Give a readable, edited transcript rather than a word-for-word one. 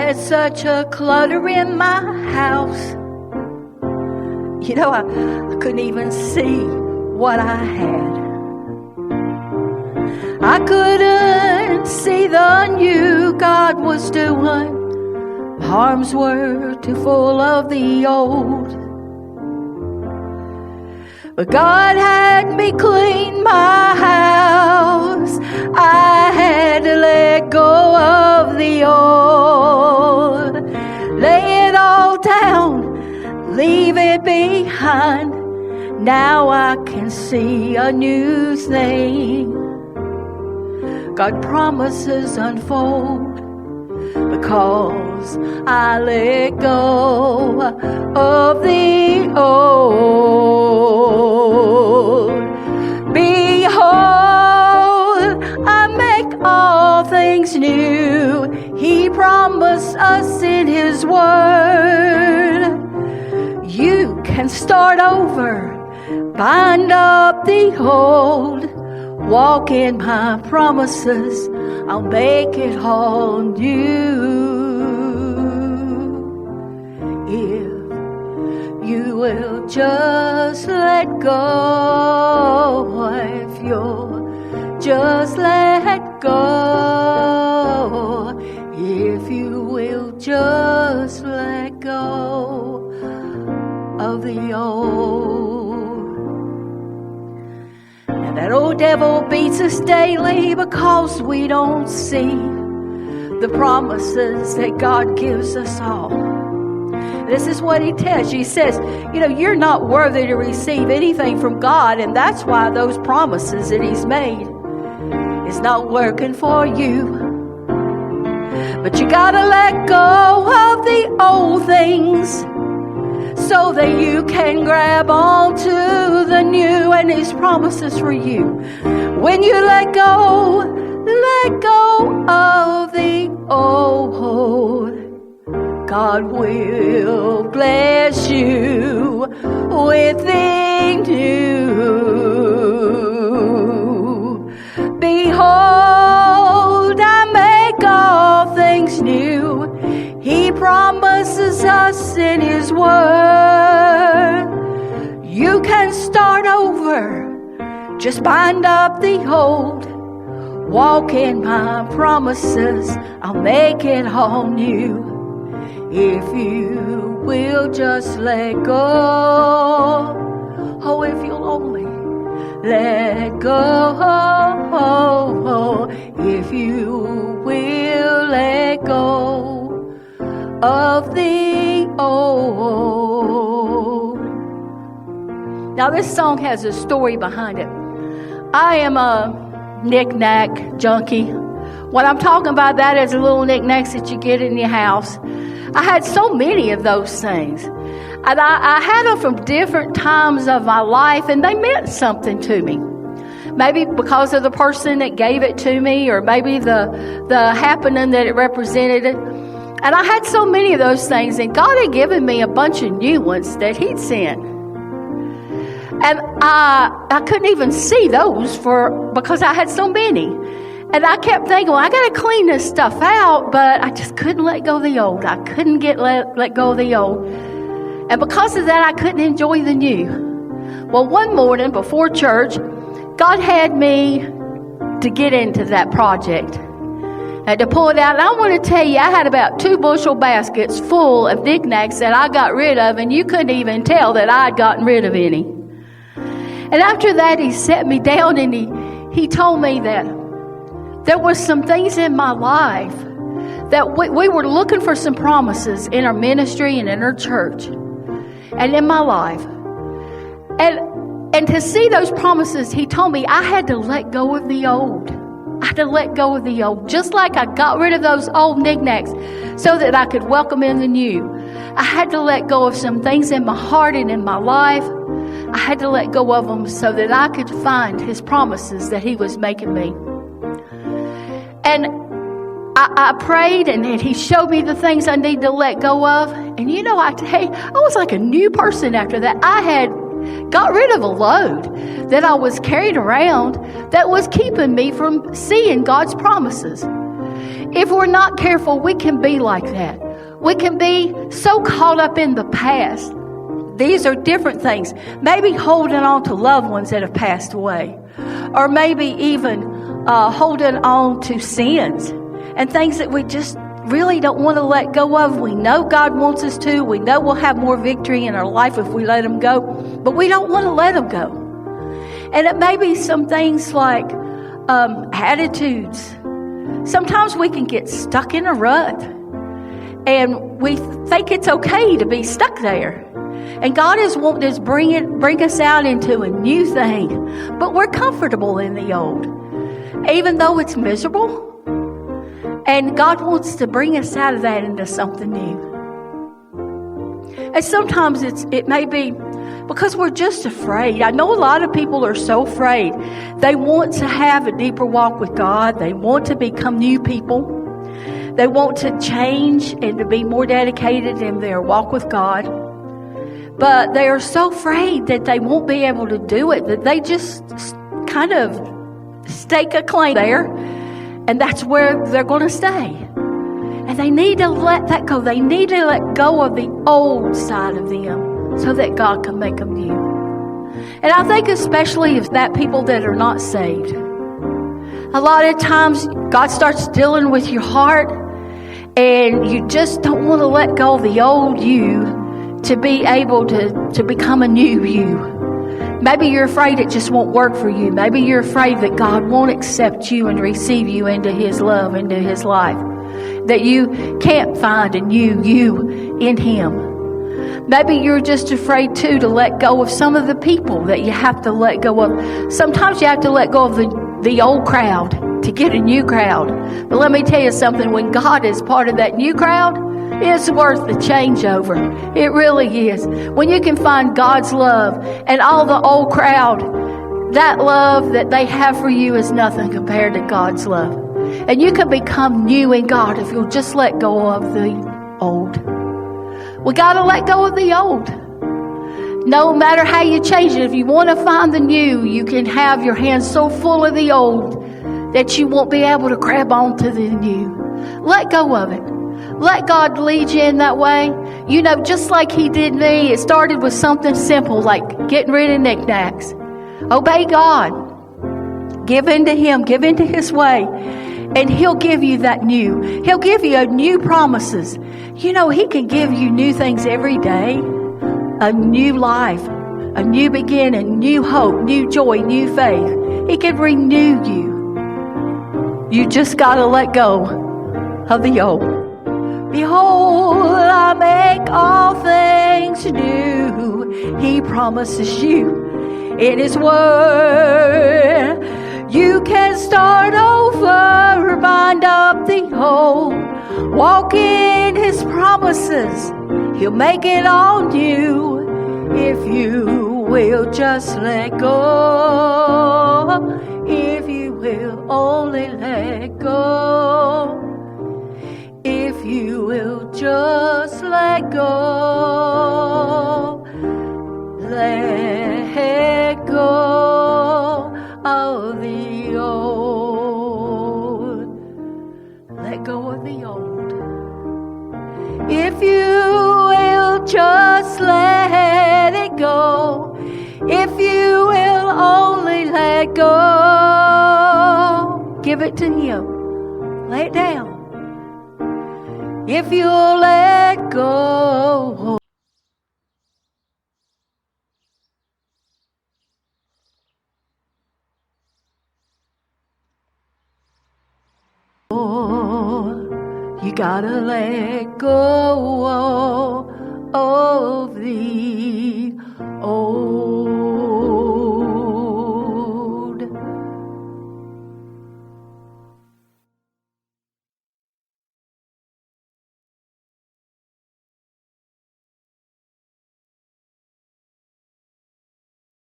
had such a clutter in my house. You know, I couldn't even see what I had. I couldn't see the new God was doing. My arms were too full of the old. But God had me clean my house. I had to let go of the old. Lay it all down, leave it behind. Now I can see a new thing. God promises unfold because I let go of the old. Behold, I make all things new. He promised us in His word. You can start over, bind up the old, walk in my promises, I'll make it all new. If you will just let go, if you'll just let go, if you will just let go of the old. Now that old devil beats us daily because we don't see the promises that God gives us all. This is what He tells you. He says, you know, you're not worthy to receive anything from God, and that's why those promises that He's made is not working for you. But you gotta let go of the old things so that you can grab onto the new and His promises for you. When you let go of the old, God will bless you with things new. Behold, I make all things new. He promises us in His word. You can start over. Just bind up the old. Walk in my promises. I'll make it all new. If you will just let go. Oh, if you'll only let go. If you will let go of the old. Now this song has a story behind it. I am a knick-knack junkie. What I'm talking about, that is the little knickknacks that you get in your house. I had so many of those things. And I had them from different times of my life, and they meant something to me. Maybe because of the person that gave it to me, or maybe the happening that it represented. And I had so many of those things, and God had given me a bunch of new ones that He'd sent. And I couldn't even see those because I had so many. And I kept thinking, well, I got to clean this stuff out, but I just couldn't let go of the old. I couldn't let go of the old. And because of that, I couldn't enjoy the new. Well, one morning before church, God had me to get into that project and to pull it out. And I want to tell you, I had about 2 bushel baskets full of knickknacks that I got rid of, and you couldn't even tell that I'd gotten rid of any. And after that, He set me down and he told me that there were some things in my life that we were looking for some promises in our ministry and in our church and in my life. And to see those promises, He told me I had to let go of the old. I had to let go of the old. Just like I got rid of those old knickknacks so that I could welcome in the new. I had to let go of some things in my heart and in my life. I had to let go of them so that I could find His promises that He was making me. And I prayed, and He showed me the things I need to let go of. And you know, I was like a new person after that. I had got rid of a load that I was carrying around that was keeping me from seeing God's promises. If we're not careful, we can be like that. We can be so caught up in the past. These are different things. Maybe holding on to loved ones that have passed away. Or maybe even holding on to sins and things that we just really don't want to let go of. We know God wants us to. We know we'll have more victory in our life if we let them go. But we don't want to let them go. And it may be some things like attitudes. Sometimes we can get stuck in a rut. And we think it's okay to be stuck there. And God is wanting to bring us out into a new thing. But we're comfortable in the old, even though it's miserable. And God wants to bring us out of that into something new. And sometimes it may be because we're just afraid. I know a lot of people are so afraid. They want to have a deeper walk with God. They want to become new people. They want to change and to be more dedicated in their walk with God. But they are so afraid that they won't be able to do it, that they just kind of stake a claim there, and that's where they're going to stay. And they need to let that go. They need to let go of the old side of them so that God can make them new. And I think especially if that people that are not saved. A lot of times God starts dealing with your heart and you just don't want to let go of the old you to be able to become a new you. Maybe you're afraid it just won't work for you. Maybe you're afraid that God won't accept you and receive you into His love, into His life. That you can't find a new you in Him. Maybe you're just afraid too to let go of some of the people that you have to let go of. Sometimes you have to let go of the old crowd to get a new crowd. But let me tell you something, when God is part of that new crowd, it's worth the changeover. It really is. When you can find God's love and all the old crowd, that love that they have for you is nothing compared to God's love. And you can become new in God if you'll just let go of the old. We got to let go of the old. No matter how you change it, if you want to find the new, you can have your hands so full of the old that you won't be able to grab onto the new. Let go of it. Let God lead you in that way. You know, just like He did me, it started with something simple like getting rid of knickknacks. Obey God. Give in to Him. Give into His way. And He'll give you that new. He'll give you new promises. You know, He can give you new things every day. A new life. A new beginning. New hope. New joy. New faith. He can renew you. You just got to let go of the old. Behold, I make all things new. He promises you in His word. You can start over, bind up the old, walk in His promises. He'll make it all new if you will just let go. If you will only let go. If you will just let go, let go of the old. Let go of the old. If you will just let it go, if you will only let go, give it to Him. Lay it down. If you'll let go. You gotta let go of the